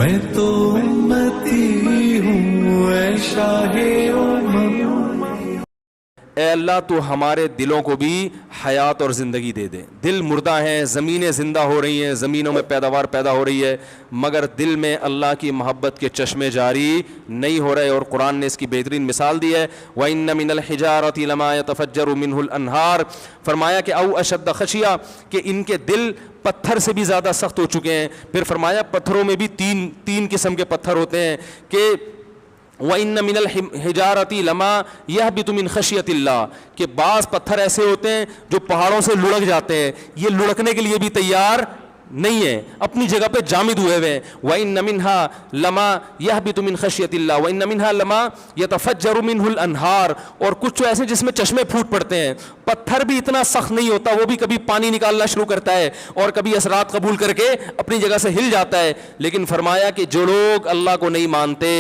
میں تو امتی ہوں اے شاہ اے اللہ تو ہمارے دلوں کو بھی حیات اور زندگی دے دے. دل مردہ ہیں, زمینیں زندہ ہو رہی ہیں, زمینوں میں پیداوار پیدا ہو رہی ہے, مگر دل میں اللہ کی محبت کے چشمے جاری نہیں ہو رہے. اور قرآن نے اس کی بہترین مثال دی ہے, وَإِنَّ مِنَ الْحِجَارَةِ لَمَا يَتَفَجَّرُ مِنْهُ الْأَنْهَارُ. فرمایا کہ او اشد خشیہ, کہ ان کے دل پتھر سے بھی زیادہ سخت ہو چکے ہیں. پھر فرمایا پتھروں میں بھی تین قسم کے پتھر ہوتے ہیں کہ وَإِنَّ مِنَ الْحِجَارَةِ لَمَا يَهْبِطُ مِنْ خَشْيَةِ اللَّهِ, کہ بعض پتھر ایسے ہوتے ہیں جو پہاڑوں سے لڑک جاتے ہیں, یہ لڑکنے کے لیے بھی تیار نہیں ہے, اپنی جگہ پہ جامد ہوئے ہوئے ہیں. وَإِنَّ مِنْهَا لَمَا يَهْبِطُ مِنْ خَشْيَةِ اللَّهِ وَإِنَّ مِنْهَا لَمَا يَتَفَجَّرُ مِنْهُ الْأَنْهَارُ, اور کچھ ایسے جس میں چشمے پھوٹ پڑتے ہیں. پتھر بھی اتنا سخت نہیں ہوتا, وہ بھی کبھی پانی نکالنا شروع کرتا ہے اور کبھی اثرات قبول کر کے اپنی جگہ سے ہل جاتا ہے. لیکن فرمایا کہ جو لوگ اللہ کو نہیں مانتے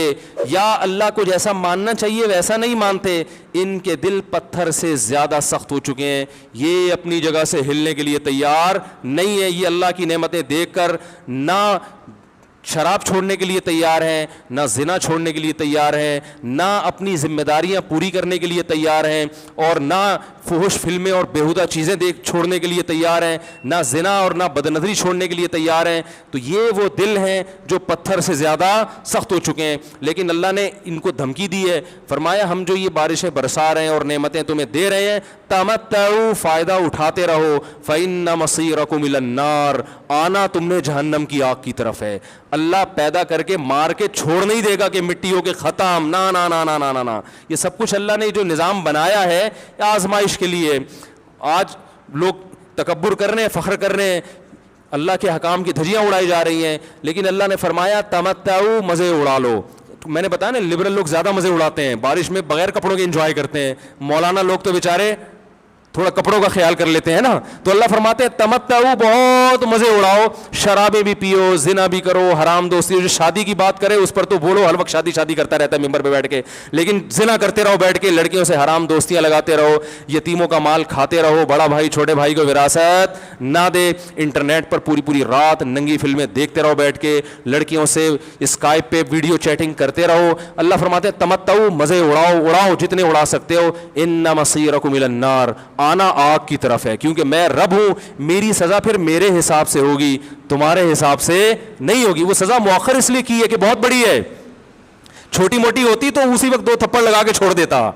یا اللہ کو جیسا ماننا چاہیے ویسا نہیں مانتے, ان کے دل پتھر سے زیادہ سخت ہو چکے ہیں, یہ اپنی جگہ سے ہلنے کے لیے تیار نہیں ہے. یہ اللہ کی نعمتیں دیکھ کر نہ شراب چھوڑنے کے لیے تیار ہیں, نہ زنا چھوڑنے کے لیے تیار ہیں, نہ اپنی ذمہ داریاں پوری کرنے کے لیے تیار ہیں, اور نہ فحش فلمیں اور بیہودہ چیزیں چھوڑنے کے لیے تیار ہیں, نہ زنا اور نہ بدنظری چھوڑنے کے لیے تیار ہیں. تو یہ وہ دل ہیں جو پتھر سے زیادہ سخت ہو چکے ہیں. لیکن اللہ نے ان کو دھمکی دی ہے, فرمایا ہم جو یہ بارشیں برسا رہے ہیں اور نعمتیں تمہیں دے رہے ہیں, تمتعوا, فائدہ اٹھاتے رہو, فإن مصیرکم الی النار, آنا تم نے جہنم کی آگ کی طرف ہے. اللہ پیدا کر کے مار کے چھوڑ نہیں دے گا کہ مٹی ہو کے ختم, نا نا نا نا نا نا. یہ سب کچھ اللہ نے جو نظام بنایا ہے آزمائش کے لیے. آج لوگ تکبر کر رہے ہیں, فخر کر رہے ہیں, اللہ کے حکام کی دھجیاں اڑائی جا رہی ہیں, لیکن اللہ نے فرمایا تمتعوا, مزے اڑا لو. میں نے بتایا نا لبرل لوگ زیادہ مزے اڑاتے ہیں, بارش میں بغیر کپڑوں کے انجوائے کرتے ہیں. مولانا لوگ تو بیچارے تھوڑا کپڑوں کا خیال کر لیتے ہیں نا. تو اللہ فرماتے ہیں تمتعوا, بہت مزے اڑاؤ, شرابیں بھی پیو, زنا بھی کرو, حرام دوستی. جو شادی کی بات کرے اس پر تو بولو, ہر وقت شادی شادی کرتا رہتا ہے ممبر پہ بیٹھ کے, لیکن زنا کرتے رہو بیٹھ کے, لڑکیوں سے حرام دوستیاں لگاتے رہو, یتیموں کا مال کھاتے رہو, بڑا بھائی چھوٹے بھائی کو وراثت نہ دے, انٹرنیٹ پر پوری رات ننگی فلمیں دیکھتے رہو بیٹھ کے, لڑکیوں سے اسکائپ پہ ویڈیو چیٹنگ کرتے رہو. اللہ فرماتے ہیں تمتعوا, مزے اڑاؤ جتنے اڑا سکتے ہو. ان مصیرکم الی النار, آنا آگ کی طرف ہے, کیونکہ میں رب ہوں, میری سزا پھر میرے حساب سے ہوگی, تمہارے حساب سے نہیں ہوگی. وہ سزا مؤخر اس لیے کی ہے کہ بہت بڑی ہے, چھوٹی موٹی ہوتی تو اسی وقت 2 تھپڑ لگا کے چھوڑ دیتا.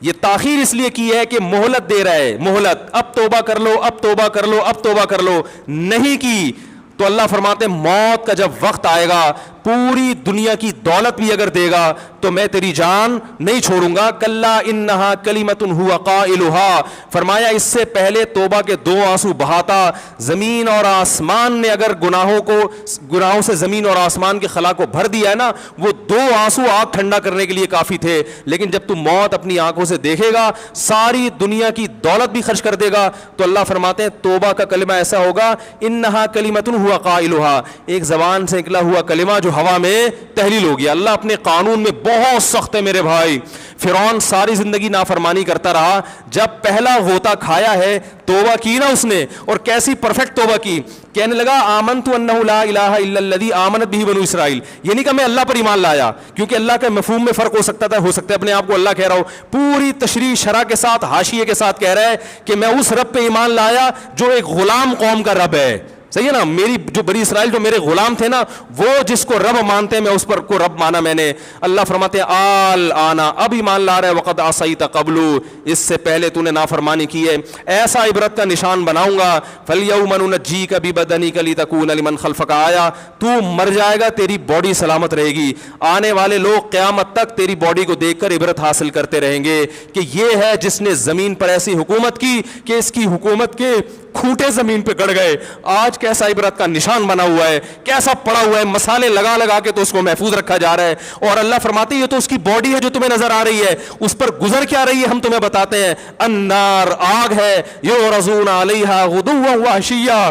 یہ تاخیر اس لیے کی ہے کہ مہلت دے رہا ہے, مہلت, اب توبہ کر لو, اب توبہ کر لو, اب توبہ کر لو. نہیں کی تو اللہ فرماتے ہیں موت کا جب وقت آئے گا, پوری دنیا کی دولت بھی اگر دے گا تو میں تیری جان نہیں چھوڑوں گا. کلا انہا کلمۃ ہوا قائلھا, فرمایا اس سے پہلے توبہ کے 2 آنسو بہاتا. زمین اور آسمان نے اگر گناہوں سے زمین اور آسمان کے خلا کو بھر دیا ہے نا, وہ 2 آنسو آگ ٹھنڈا کرنے کے لیے کافی تھے. لیکن جب تم موت اپنی آنکھوں سے دیکھے گا, ساری دنیا کی دولت بھی خرچ کر دے گا, تو اللہ فرماتے ہیں توبہ کا کلمہ ایسا ہوگا, انہا کلمۃ ہوا قائلھا, ایک زبان سے نکلا ہوا کلمہ جو ہوا میں تحلیل ہو گیا. اللہ اپنے قانون میں بہت سخت ہے میرے بھائی. فرعون ساری زندگی نافرمانی کرتا رہا, جب پہلا غوطہ کھایا ہے توبہ کی نا اس نے, اور کیسی پرفیکٹ توبہ کی. کہنے لگا آمنت انہ لا الہ الا الذی آمنت بہ بنو اسرائیل, یہ نہیں کہ میں اللہ پر ایمان لایا, کیونکہ اللہ کے مفہوم میں فرق ہو سکتا ہے اپنے آپ کو اللہ کہہ رہا ہو, پوری تشریح شرح کے ساتھ حاشیے کے ساتھ کہہ رہا ہے کہ میں اس رب پہ ایمان لایا جو ایک غلام قوم کا رب ہے. صحیح ہے نا, میری جو بنی اسرائیل جو میرے غلام تھے نا, وہ جس کو رب مانتے ہیں میں اس پر کو رب مانا میں نے. اللہ فرماتے ہیں آل آنا, اب ایمان لا رہے, وقد عصیت قبل, اس سے پہلے تو نے نافرمانی کی ہے, ایسا عبرت کا نشان بناؤں گا. فالیوم ننجیک ببدنک لتکون لمن خلفک آیا, تو مر جائے گا تیری باڈی سلامت رہے گی, آنے والے لوگ قیامت تک تیری باڈی کو دیکھ کر عبرت حاصل کرتے رہیں گے کہ یہ ہے جس نے زمین پر ایسی حکومت کی کہ اس کی حکومت کے کھوٹے زمین پہ گڑ گئے. آج کیسا عبرت کا نشان بنا ہوا ہے, کیسا پڑا ہوا ہے, مسالے لگا لگا کے تو اس کو محفوظ رکھا جا رہا ہے. اور اللہ فرماتے ہیں یہ تو اس کی باڈی ہے جو تمہیں نظر آ رہی ہے, اس پر گزر کیا رہی ہے ہم تمہیں بتاتے ہیں. النار, آگ ہے, یعرضون علیہا غدوا وعشیا,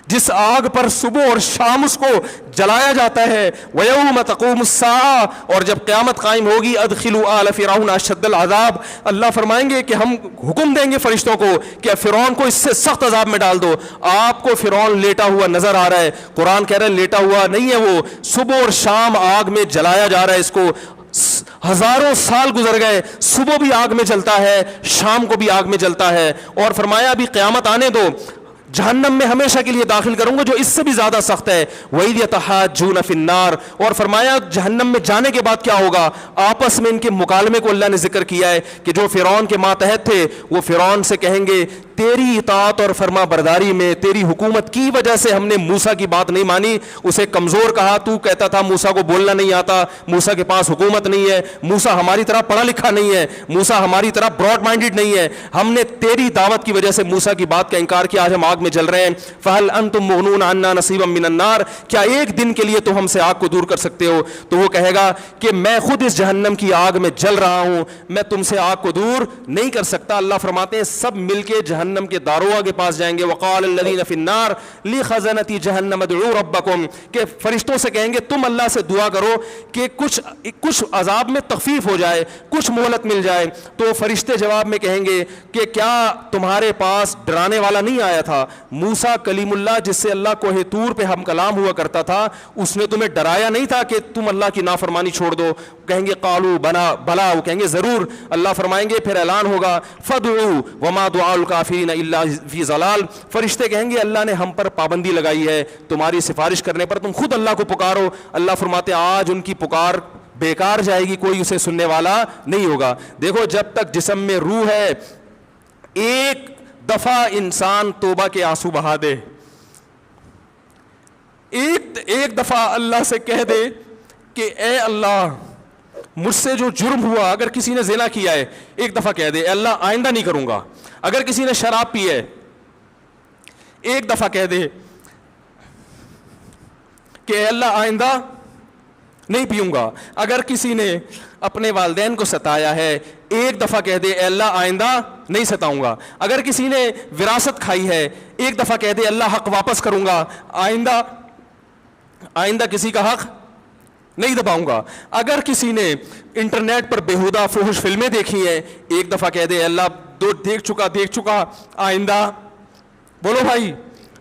جس آگ پر صبح اور شام اس کو جلایا جاتا ہے. وَيَوْمَ تَقُومُ السَّاعَةُ, اور جب قیامت قائم ہوگی, أَدْخِلُوا آلَ فِرْعَوْنَ أَشَدَّ الْعَذَابِ, اللہ فرمائیں گے کہ ہم حکم دیں گے فرشتوں کو کہ فرعون کو اس سے سخت عذاب میں ڈال دو. آپ کو فرعون لیٹا ہوا نظر آ رہا ہے, قرآن کہہ رہا ہے لیٹا ہوا نہیں ہے, وہ صبح اور شام آگ میں جلایا جا رہا ہے. اس کو ہزاروں سال گزر گئے, صبح بھی آگ میں جلتا ہے, شام کو بھی آگ میں جلتا ہے. اور فرمایا ابھی قیامت آنے دو, جہنم میں ہمیشہ کے لیے داخل کروں گا جو اس سے بھی زیادہ سخت ہے. وَإِذْ يَتَحَاجُّونَ فِي النَّارِ, اور فرمایا جہنم میں جانے کے بعد کیا ہوگا, آپس میں ان کے مکالمے کو اللہ نے ذکر کیا ہے کہ جو فرعون کے ماتحت تھے وہ فرعون سے کہیں گے تیری اطاعت اور فرما برداری میں, تیری حکومت کی وجہ سے ہم نے موسیٰ کی بات نہیں مانی, اسے کمزور کہا, تو کہتا تھا موسیٰ کو بولنا نہیں آتا, موسیٰ کے پاس حکومت نہیں ہے, موسیٰ ہماری طرح پڑھا لکھا نہیں ہے, موسیٰ ہماری طرح براڈ مائنڈڈ نہیں ہے, ہم نے تیری دعوت کی وجہ سے موسیٰ کی بات کا انکار کیا, آج ہم آگ میں جل رہے ہیں. فَهَلْ أَنْتُمْ مُغْنُونَ عَنَّا نَصِيبًا مِّنَ النَّارِ, کیا ایک دن کے لیے تو ہم سے آگ کو دور کر سکتے ہو؟ تو وہ کہے گا کہ میں خود اس جہنم کی آگ میں جل رہا ہوں, میں تم سے آگ کو دور نہیں کر سکتا. اللہ فرماتے ہیں سب مل کے جہنم کے داروغ کے پاس جائیں گے. وقال الذین فی النار لخزنۃ جہنم ادعوا ربکم, کہ فرشتوں سے کہیں گے تم اللہ سے دعا کرو کہ کچھ عذاب میں تخفیف ہو جائے, کچھ مہلت مل جائے. تو فرشتے جواب میں کہیں گے کہ کیا تمہارے پاس ڈرانے والا نہیں آیا تھا, موسیٰ کلیم اللہ جس سے اللہ کوہ طور پہ ہم کلام ہوا کرتا تھا, اس نے تمہیں ڈرایا نہیں تھا کہ تم اللہ کی نافرمانی چھوڑ دو؟ کہیں گے قالوا بلا, وہ کہیں گے ضرور. اللہ فرمائیں گے پھر اعلان ہوگا فادعوا وما دعاء الکافرین الا فی ضلال, فرشتے کہیں گے اللہ نے ہم پر پابندی لگائی ہے تمہاری سفارش کرنے پر, تم خود اللہ کو پکارو. اللہ فرماتے آج ان کی پکار بیکار جائے گی, کوئی اسے سننے والا نہیں ہوگا. دیکھو جب تک جسم میں روح ہے, ایک دفعہ انسان توبہ کے آنسو بہا دے, ایک دفعہ اللہ سے کہہ دے کہ اے اللہ مجھ سے جو جرم ہوا, اگر کسی نے زنا کیا ہے ایک دفعہ کہہ دے اے اللہ آئندہ نہیں کروں گا. اگر کسی نے شراب پی ہے ایک دفعہ کہہ دے کہ اے اللہ آئندہ نہیں پیوں گا. اگر کسی نے اپنے والدین کو ستایا ہے ایک دفعہ کہہ دے اے اللہ آئندہ نہیں ستاؤں گا. اگر کسی نے وراثت کھائی ہے ایک دفعہ کہہ دے اللہ حق واپس کروں گا, آئندہ کسی کا حق نہیں دباؤں گا. اگر کسی نے انٹرنیٹ پر بیہودہ فحش فلمیں دیکھی ہیں ایک دفعہ کہہ دے اللہ دیکھ چکا آئندہ بولو بھائی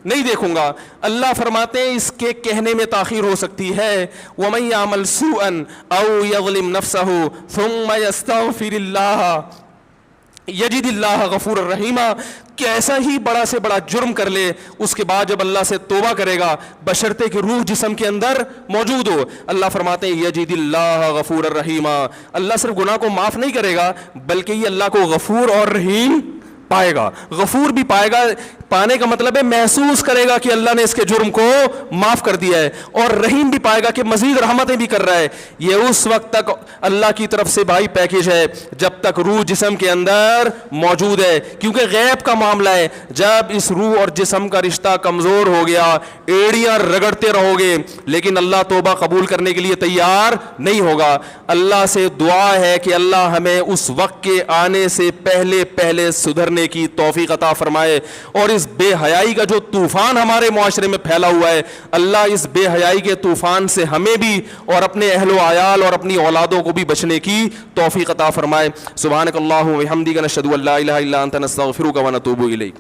نہیں دیکھوں گا. اللہ فرماتے ہیں اس کے کہنے میں تاخیر ہو سکتی ہے. وَمَن يَعْمَلْ سُوءًا أَوْ يَظْلِمْ نَفْسَهُ ثُمَّ يَسْتَغْفِرِ اللَّهَ یجد اللہ غفور الرحیم, کہ ایسا ہی بڑا سے بڑا جرم کر لے, اس کے بعد جب اللہ سے توبہ کرے گا بشرطے کہ روح جسم کے اندر موجود ہو, اللہ فرماتے ہیں یجد اللہ غفور الرحیم, اللہ صرف گناہ کو معاف نہیں کرے گا بلکہ یہ اللہ کو غفور اور رحیم پائے گا. غفور بھی پائے گا, پانے کا مطلب ہے محسوس کرے گا کہ اللہ نے اس کے جرم کو معاف کر دیا ہے, اور رحیم بھی پائے گا کہ مزید رحمتیں بھی کر رہا ہے. یہ اس وقت تک اللہ کی طرف سے بھائی پیکیج ہے جب تک روح جسم کے اندر موجود ہے, کیونکہ غیب کا معاملہ ہے. جب اس روح اور جسم کا رشتہ کمزور ہو گیا ایڑیاں رگڑتے رہو گے لیکن اللہ توبہ قبول کرنے کے لیے تیار نہیں ہوگا. اللہ سے دعا ہے کہ اللہ ہمیں اس وقت کے آنے سے پہلے سدھرنے کی توفیق عطا فرمائے, اور اس بے حیائی کا جو طوفان ہمارے معاشرے میں پھیلا ہوا ہے اللہ اس بے حیائی کے طوفان سے ہمیں بھی اور اپنے اہل و عیال اور اپنی اولادوں کو بھی بچنے کی توفیق عطا فرمائے. سبحانک اللہم و بحمدک نشہد ان لا الہ الا انت نستغفرک و نتوب الیک.